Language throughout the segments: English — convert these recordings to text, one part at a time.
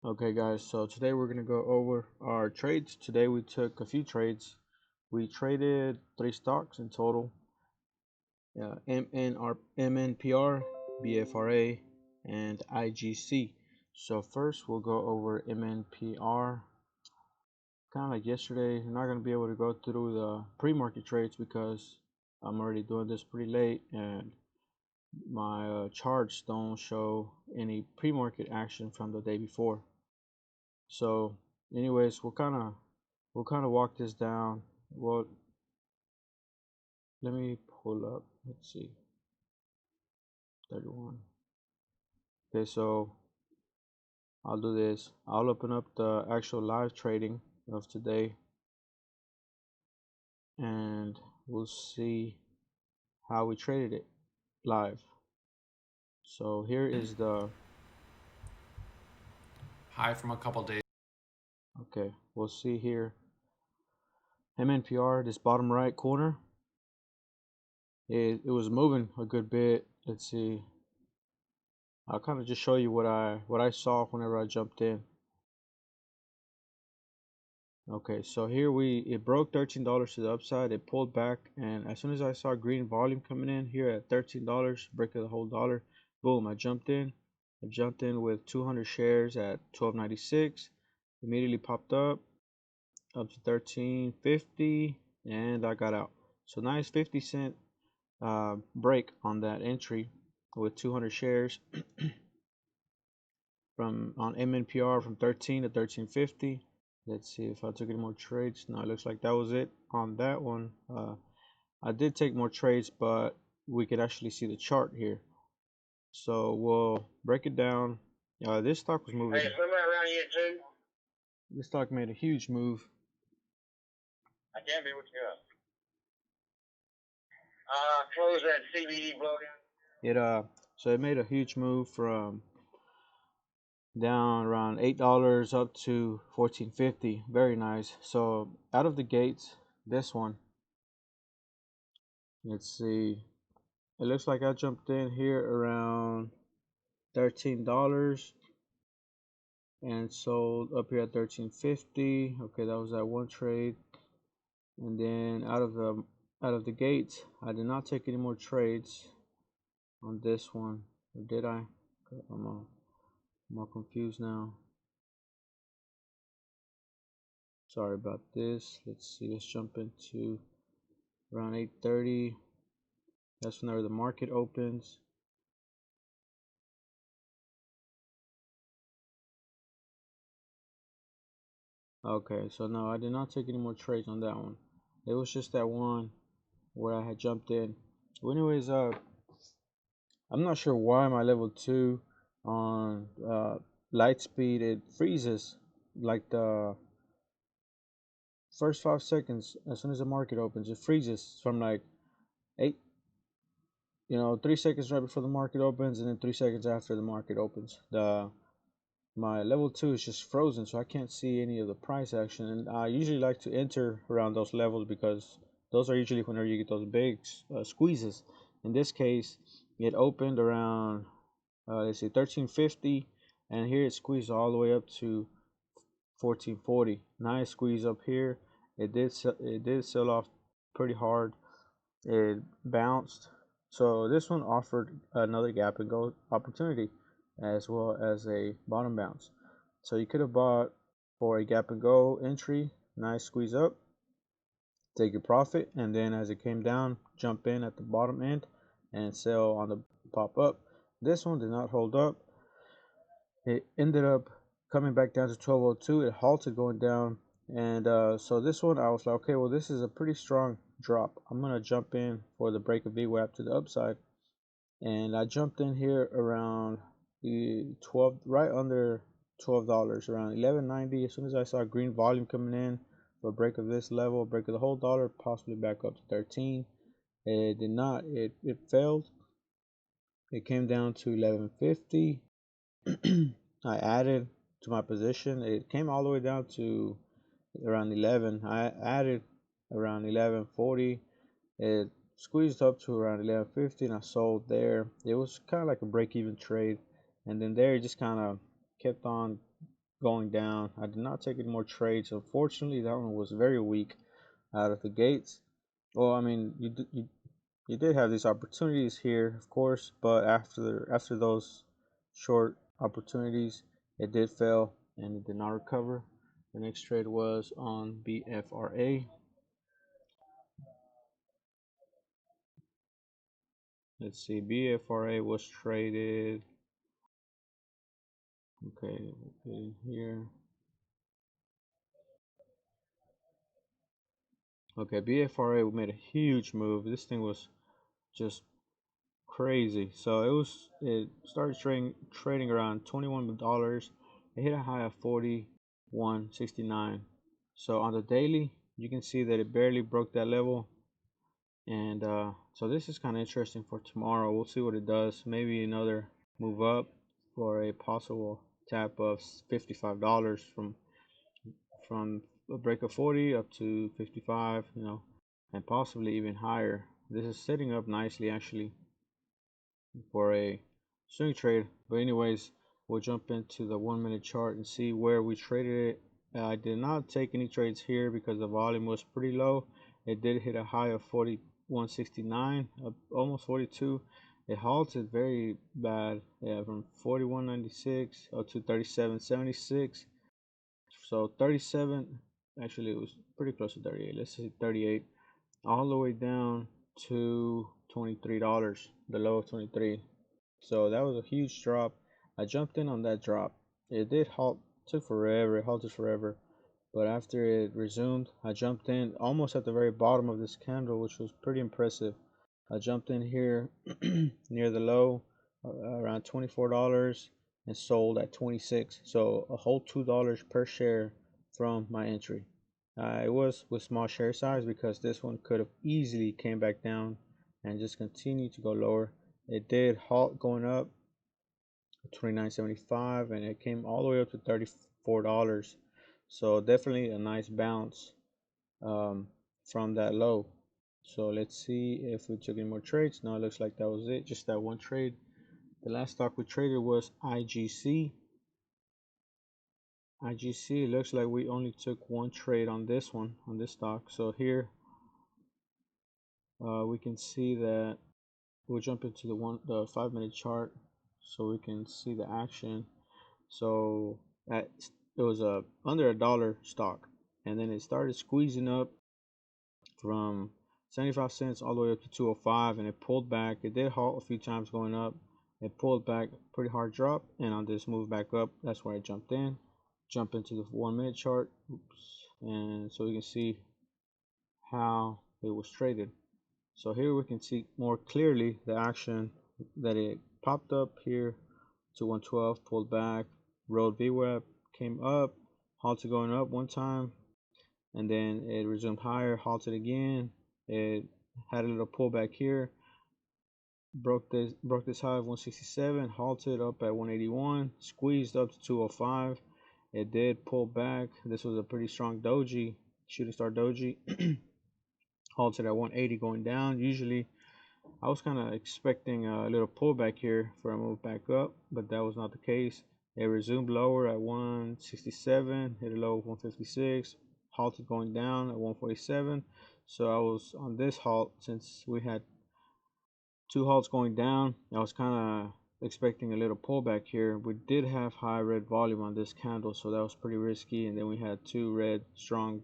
Okay guys, so today we're going to go over our trades. Today we took a few trades. We traded 3 stocks in total. MNPR, BFRA, and IGC. So first we'll go over MNPR. Kind of like yesterday, I'm not going to be able to go through the pre-market trades because I'm already doing this pretty late and my charts don't show any pre-market action from the day before. So anyways, we'll kind of walk this down. Well, let me pull up. Let's see. 31. Okay, so I'll do this. I'll open up the actual live trading of today and we'll see how we traded it live. So here is the high from a couple days. okay, we'll see here. MNPR, this bottom right corner, it was moving a good bit. Let's see. I'll kind of just show you what I saw whenever I jumped in. Okay, so here it broke $13 to the upside. It pulled back, and as soon as I saw green volume coming in here at $13, break of the whole dollar, boom, I jumped in. I jumped in with 200 shares at $12.96. Immediately popped up to $13.50, and I got out. So nice 50-cent break on that entry with 200 shares from on MNPR from 13 to 13.50. Let's see if I took any more trades. No, it looks like that was it on that one. I did take more trades, but we could actually see the chart here. So we'll break it down. This stock was moving. Hey, somebody around here too? This stock made a huge move. I can't be with you. Close that CBD blow. So it made a huge move from down around $8 up to $14.50. Very nice. So out of the gates, this one. Let's see. It looks like I jumped in here around $13 and sold up here at $13.50. Okay, that was that one trade. And then out of the gates, I did not take any more trades on this one. Or did I? I'm more confused now. Sorry about this. Let's see. Let's jump into around 8:30. That's whenever the market opens. Okay, so no, I did not take any more trades on that one. It was just that one where I had jumped in. Well, anyways, I'm not sure why my level 2 on light speed it freezes like the first 5 seconds. As soon as the market opens, it freezes from like 8, 3 seconds right before the market opens, and then 3 seconds after the market opens. My level 2 is just frozen, so I can't see any of the price action. And I usually like to enter around those levels because those are usually whenever you get those big squeezes. In this case, it opened around let's see, 13.50, and here it squeezed all the way up to 14.40. Nice squeeze up here. It did sell off pretty hard. It bounced. So this one offered another gap and go opportunity as well as a bottom bounce. So you could have bought for a gap and go entry, nice squeeze up, take your profit, and then as it came down, jump in at the bottom end and sell on the pop up. This one did not hold up. It ended up coming back down to 1202. It halted going down, and so this one I was like, okay, well this is a pretty strong drop. I'm gonna jump in for the break of VWAP to the upside, and I jumped in here around the 12, right under $12, around 11.90. As soon as I saw green volume coming in for a break of this level, break of the whole dollar, possibly back up to 13. It did not. It failed. It came down to 11.50. I added to my position. It came all the way down to around 11. I added around 11.40. It squeezed up to around 11.50 and I sold there. It was kind of like a break-even trade, and then there it just kind of kept on going down. I did not take any more trades. Unfortunately, that one was very weak out of the gates. Well, I mean, you did have these opportunities here, of course, but after those short opportunities, it did fail and it did not recover. The next trade was on BFRA. Let's see, BFRA was traded. Okay, here. Okay, BFRA made a huge move. This thing was just crazy. So it started trading around $21. It hit a high of 41.69. So on the daily, you can see that it barely broke that level. And so this is kind of interesting for tomorrow. We'll see what it does. Maybe another move up for a possible tap of $55 from a break of 40 up to 55, and possibly even higher. This is setting up nicely actually for a swing trade. But anyways, we'll jump into the 1 minute chart and see where we traded it. I did not take any trades here because the volume was pretty low. It did hit a high of 41.69, almost 42. It halted very bad, from 41.96 up to 37.76. So 37, actually it was pretty close to 38. Let's say 38, all the way down to $23, the low of 23. So that was a huge drop. I jumped in on that drop. It did halt, took forever, it halted forever. But after it resumed, I jumped in almost at the very bottom of this candle, which was pretty impressive. I jumped in here near the low, around $24, and sold at 26. So a whole $2 per share from my entry. It was with small share size because this one could have easily came back down and just continued to go lower. It did halt going up 29.75 and it came all the way up to $34. So definitely a nice bounce from that low. So let's see if we took any more trades. No, it looks like that was it, just that one trade. The last stock we traded was IGC. IGC, looks like we only took one trade on this one, on this stock. So here we can see that we'll jump into the 5 minute chart so we can see the action. So it was under $1 stock, and then it started squeezing up from 75 cents all the way up to 205, and it pulled back. It did halt a few times going up. It pulled back, pretty hard drop, and on this move back up, that's where I jumped in. Jump into the 1 minute chart. Oops. And so we can see how it was traded. So here we can see more clearly the action that it popped up here to 112, pulled back, rode VWAP, came up, halted going up one time, and then it resumed higher, halted again. It had a little pullback here, broke this high of 167, halted up at 181, squeezed up to 205. It did pull back. This was a pretty strong doji, shooting star doji. Halted at 180 going down. Usually I was kind of expecting a little pullback here for a move back up, but that was not the case. It resumed lower at 167, hit a low of 156, halted going down at 147. So I was on this halt since we had two halts going down. I was kind of expecting a little pullback here. We did have high red volume on this candle, so that was pretty risky. And then we had two red strong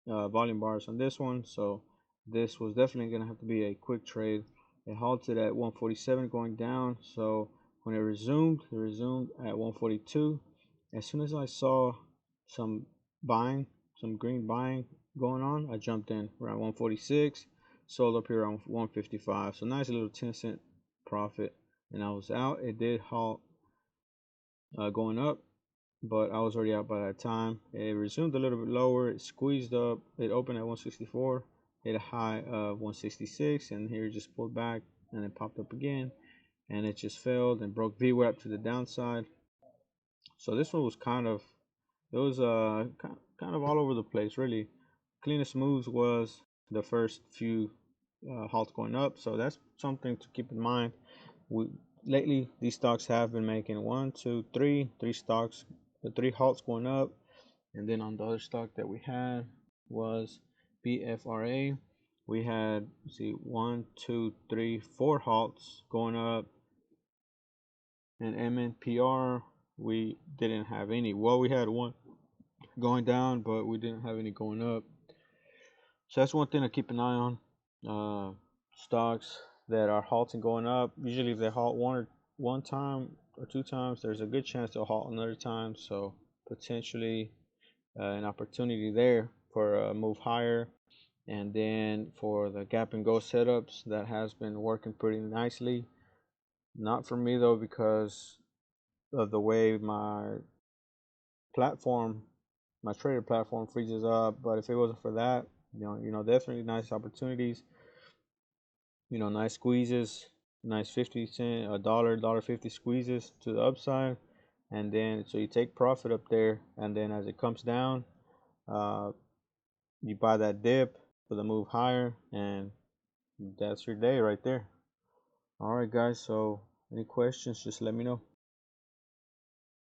volume bars on this one, so this was definitely going to have to be a quick trade. It halted at 147 going down, so when it resumed at 142. As soon as I saw some buying, some green buying going on, I jumped in around 146, sold up here around 155. So nice little 10-cent profit, and I was out. It did halt going up, but I was already out by that time. It resumed a little bit lower. It squeezed up. It opened at 164, hit a high of 166, and here it just pulled back, and it popped up again, and it just failed and broke VWAP to the downside. So this one was it was kind of all over the place, really. Cleanest moves was the first few halts going up, so that's something to keep in mind. We lately these stocks have been making three stocks the 3 halts going up. And then on the other stock that we had was BFRA. We had, let's see, 1, 2, 3, 4 halts going up. And MNPR, we didn't have any. Well, we had one going down, but we didn't have any going up. So that's one thing to keep an eye on. Stocks that are halting going up. Usually, if they halt one time or 2 times, there's a good chance they'll halt another time. So potentially an opportunity there for a move higher. And then for the gap and go setups, that has been working pretty nicely. Not for me though, because of the way my platform, my trader platform freezes up. But if it wasn't for that, definitely nice opportunities. Nice squeezes, nice 50 cent, $1, $1.50 squeezes to the upside, and then so you take profit up there, and then as it comes down, uh, you buy that dip for the move higher, and that's your day right there. All right, guys. So any questions? Just let me know.